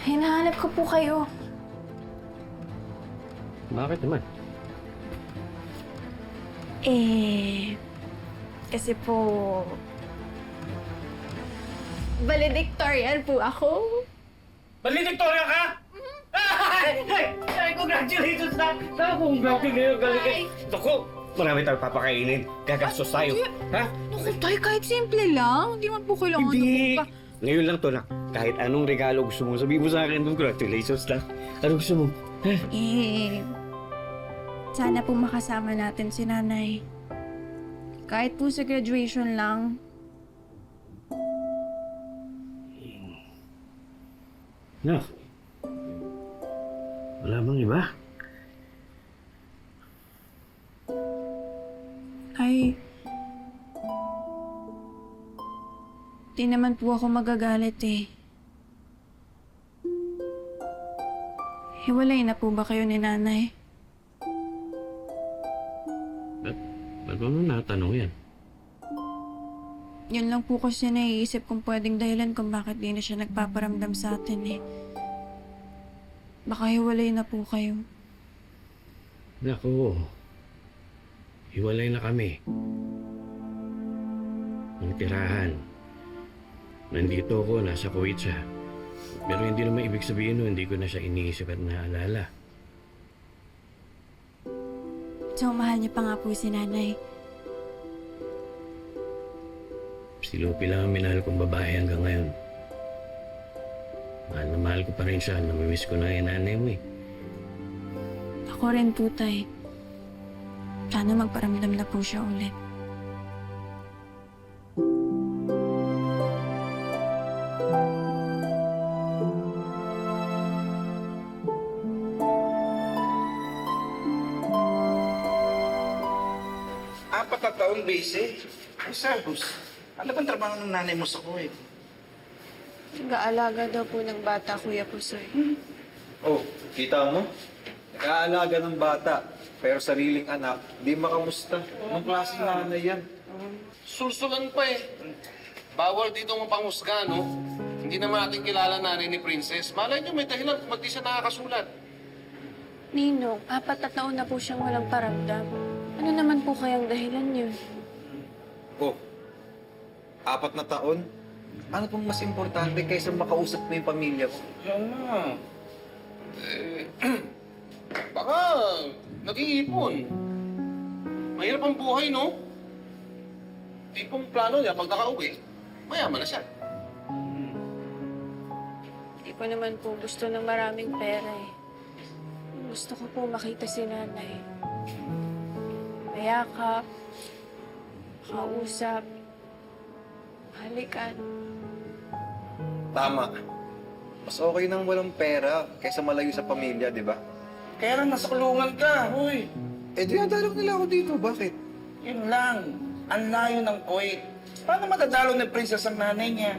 Hinahanap ko po kayo. Bakit naman? Kasi po... valedictorian po ako. Valedictorian ka? Ay, congratulations na! Congratulations! Galing! Naku, marami tayong papakainin. Gagastos tayo. Ha? Naku, tay, kahit simple lang. Hindi man po kailangan Hindi! na po Ngayon lang to na. Kahit anong regalo gusto mo, sabihin mo sa akin, congratulations lang. Ano gusto mo? Ha? Sana po makasama natin si nanay. Kahit po sa graduation lang. No. Wala bang iba? Ay... Di naman po ako magagalit eh. Hiwalay na po ba kayo ni nanay? Ba't mo natanong yan? Yun lang po kasi naiisip kong pwedeng dahilan kung bakit di na siya nagpaparamdam sa atin eh. Baka hiwalay na po kayo. Naku. Hiwalay na kami. Ang tirahan. Nandito ako, nasa Kuwait siya. Pero hindi naman ibig sabihin no, hindi ko na siya iniisip at naalala. So, mahal niya pa nga po si nanay. Si Lupi lang ang minahal kong babae hanggang ngayon. Mahal na mahal ko pa rin siya. Namimiss ko na yung nanay mo eh. Ako rin po, tay. Sana magparamdam na po siya ulit. Apat na taon busy. Ay, Sargus, ano bang trabaho ng nanay mo sa Kuwait? Nag-aalaga daw po ng bata, Kuya Pusoy. Oh, kita mo? Nag-aalaga ng bata, pero sariling anak, di makamusta. Anong klaseng nanay yan? Sulsulan pa eh. Bawal dito mapangusga, no? Hindi naman natin kilala nanay ni Princess. Malay nyo, may dahilan kung ba't di siya nakakasulat. Ninong, 4 na taon na po siyang walang paramdam. Ano naman po kayang dahilan yun? Oh, 4 na taon? Ano pong mas importante kaysa makausap mo yung pamilya ko? Yan na. Baka nag-iipon. Mahirap ang buhay, no? Tipong plano niya, pag nakauwi, mayaman na siya. Hindi ko naman po gusto ng maraming pera eh. Gusto ko po makita si nanay. Mayakap, kausap, halikan. Tama. Mas okay nang walang pera kaysa malayo sa pamilya, di ba? Kaya lang nasa kulungan ka, huy. Eh, dinadalaw nila ako dito. Bakit? Yun lang. Ang layo ng Kuwait. Paano madadalo ni Princess ang nanay niya?